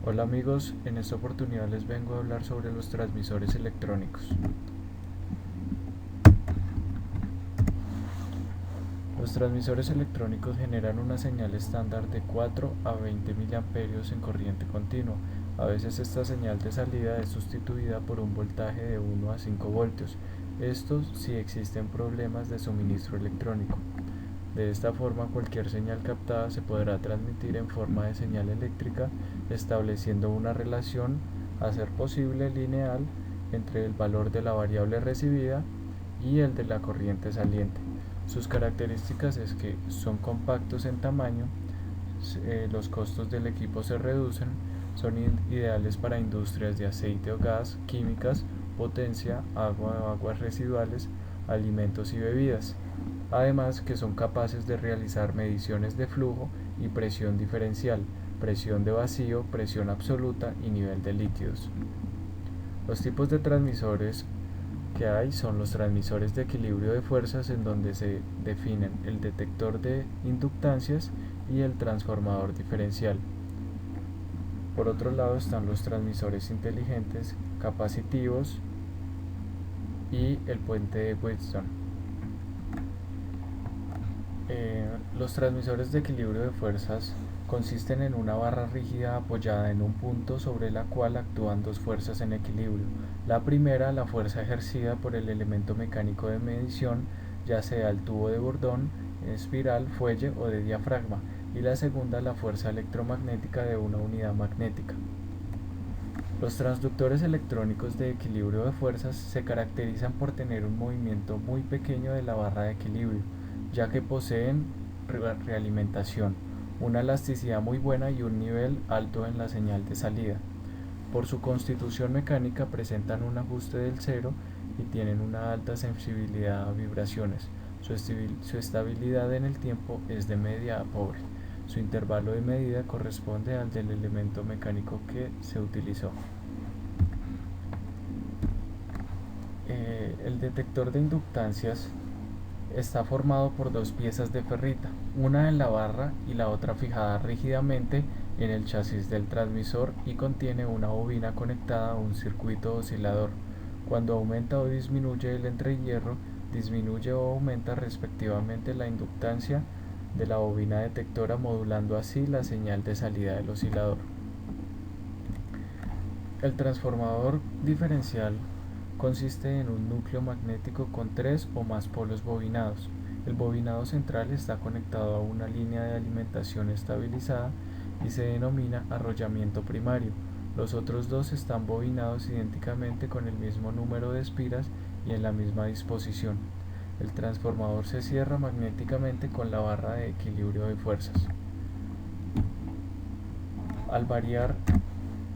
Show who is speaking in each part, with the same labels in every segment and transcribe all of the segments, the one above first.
Speaker 1: Hola amigos, en esta oportunidad les vengo a hablar sobre los transmisores electrónicos. Los transmisores electrónicos generan una señal estándar de 4 a 20 miliamperios en corriente continua. A veces esta señal de salida es sustituida por un voltaje de 1 a 5 voltios. Esto si existen problemas de suministro electrónico. De esta forma, cualquier señal captada se podrá transmitir en forma de señal eléctrica, estableciendo una relación, a ser posible, lineal entre el valor de la variable recibida y el de la corriente saliente. Sus características es que son compactos en tamaño, los costos del equipo se reducen, son ideales para industrias de aceite o gas, químicas, potencia, aguas residuales, alimentos y bebidas. Además que son capaces de realizar mediciones de flujo y presión diferencial, presión de vacío, presión absoluta y nivel de líquidos. Los tipos de transmisores que hay son los transmisores de equilibrio de fuerzas, en donde se definen el detector de inductancias y el transformador diferencial. Por otro lado están los transmisores inteligentes, capacitivos y el puente de Wheatstone. Los transmisores de equilibrio de fuerzas consisten en una barra rígida apoyada en un punto sobre la cual actúan dos fuerzas en equilibrio. La primera, la fuerza ejercida por el elemento mecánico de medición, ya sea el tubo de bordón, espiral, fuelle o de diafragma, y la segunda, la fuerza electromagnética de una unidad magnética. Los transductores electrónicos de equilibrio de fuerzas se caracterizan por tener un movimiento muy pequeño de la barra de equilibrio, ya que poseen realimentación, una elasticidad muy buena y un nivel alto en la señal de salida. Por su constitución mecánica presentan un ajuste del cero y tienen una alta sensibilidad a vibraciones. Su estabilidad en el tiempo es de media a pobre. Su intervalo de medida corresponde al del elemento mecánico que se utilizó. El detector de inductancias está formado por dos piezas de ferrita, una en la barra y la otra fijada rígidamente en el chasis del transmisor, y contiene una bobina conectada a un circuito oscilador. Cuando aumenta o disminuye el entrehierro, disminuye o aumenta respectivamente la inductancia de la bobina detectora, modulando así la señal de salida del oscilador. El transformador diferencial consiste en un núcleo magnético con tres o más polos bobinados. El bobinado central está conectado a una línea de alimentación estabilizada y se denomina arrollamiento primario. Los otros dos están bobinados idénticamente con el mismo número de espiras y en la misma disposición. El transformador se cierra magnéticamente con la barra de equilibrio de fuerzas. Al variar,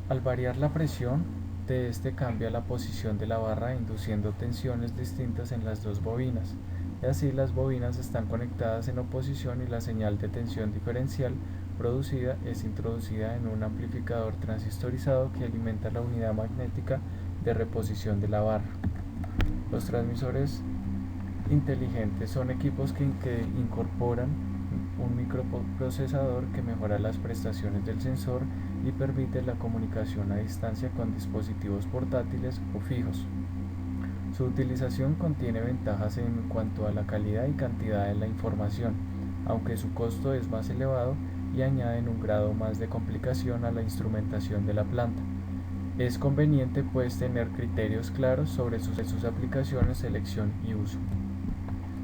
Speaker 1: al variar la presión de este, cambia la posición de la barra, induciendo tensiones distintas en las dos bobinas. Y así las bobinas están conectadas en oposición y la señal de tensión diferencial producida es introducida en un amplificador transistorizado que alimenta la unidad magnética de reposición de la barra. Los transmisores inteligentes son equipos que incorporan un microprocesador que mejora las prestaciones del sensor y permite la comunicación a distancia con dispositivos portátiles o fijos. Su utilización contiene ventajas en cuanto a la calidad y cantidad de la información, aunque su costo es más elevado y añaden un grado más de complicación a la instrumentación de la planta. Es conveniente pues tener criterios claros sobre sus aplicaciones, selección y uso.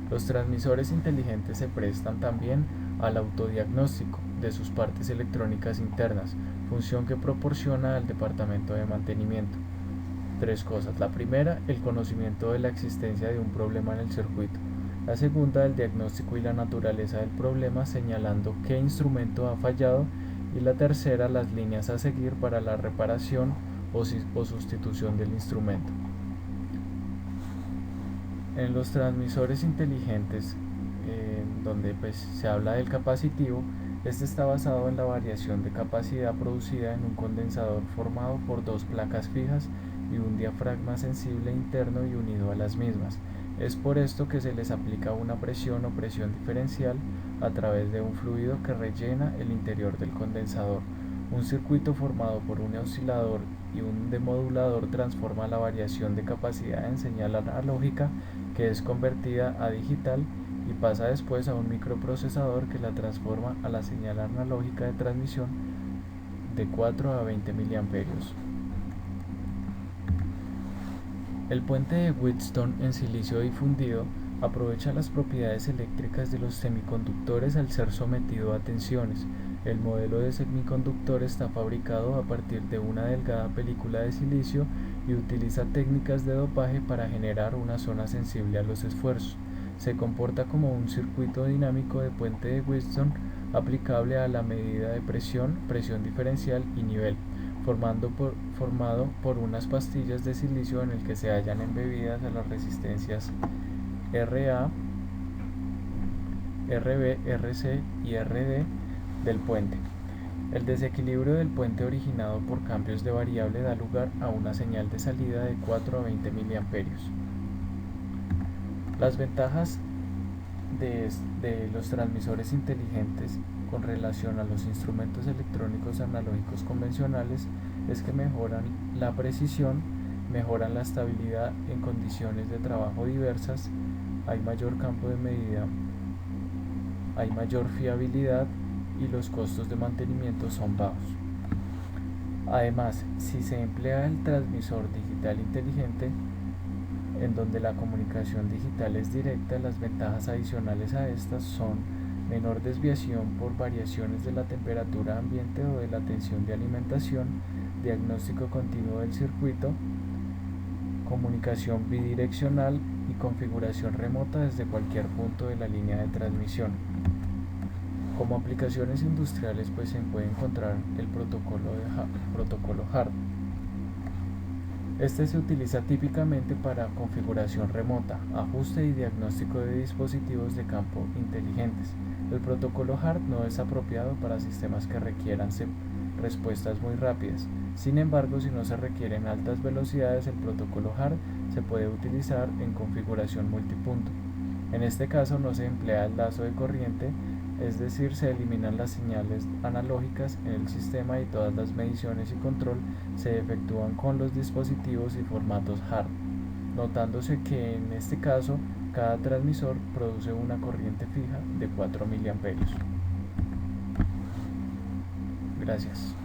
Speaker 1: Los transmisores inteligentes se prestan también al autodiagnóstico de sus partes electrónicas internas, función que proporciona al departamento de mantenimiento. Tres cosas. La primera, el conocimiento de la existencia de un problema en el circuito. La segunda, el diagnóstico y la naturaleza del problema, señalando qué instrumento ha fallado. Y la tercera, las líneas a seguir para la reparación o sustitución del instrumento. En los transmisores inteligentes, donde pues se habla del capacitivo, este está basado en la variación de capacidad producida en un condensador formado por dos placas fijas y un diafragma sensible interno y unido a las mismas. Es por esto que se les aplica una presión o presión diferencial a través de un fluido que rellena el interior del condensador. Un circuito formado por un oscilador y un demodulador transforma la variación de capacidad en señal analógica, que es convertida a digital y pasa después a un microprocesador que la transforma a la señal analógica de transmisión de 4 a 20 miliamperios. El puente de Wheatstone en silicio difundido aprovecha las propiedades eléctricas de los semiconductores al ser sometido a tensiones. El modelo de semiconductor está fabricado a partir de una delgada película de silicio y utiliza técnicas de dopaje para generar una zona sensible a los esfuerzos. Se comporta como un circuito dinámico de puente de Wheatstone aplicable a la medida de presión, presión diferencial y nivel, formado por unas pastillas de silicio en el que se hallan embebidas a las resistencias Ra, Rb, Rc y Rd del puente. El desequilibrio del puente originado por cambios de variable da lugar a una señal de salida de 4 a 20 miliamperios. Las ventajas de los transmisores inteligentes con relación a los instrumentos electrónicos analógicos convencionales es que mejoran la precisión, mejoran la estabilidad en condiciones de trabajo diversas, hay mayor campo de medida, hay mayor fiabilidad y los costos de mantenimiento son bajos. Además, si se emplea el transmisor digital inteligente, en donde la comunicación digital es directa, las ventajas adicionales a estas son menor desviación por variaciones de la temperatura ambiente o de la tensión de alimentación, diagnóstico continuo del circuito, comunicación bidireccional y configuración remota desde cualquier punto de la línea de transmisión. Como aplicaciones industriales, pues se puede encontrar el protocolo HART. Este se utiliza típicamente para configuración remota, ajuste y diagnóstico de dispositivos de campo inteligentes. El protocolo HART no es apropiado para sistemas que requieran respuestas muy rápidas. Sin embargo, si no se requieren altas velocidades, el protocolo HART se puede utilizar en configuración multipunto. En este caso no se emplea el lazo de corriente, es decir, se eliminan las señales analógicas en el sistema y todas las mediciones y control se efectúan con los dispositivos y formatos HART, notándose que en este caso cada transmisor produce una corriente fija de 4 miliamperios. Gracias.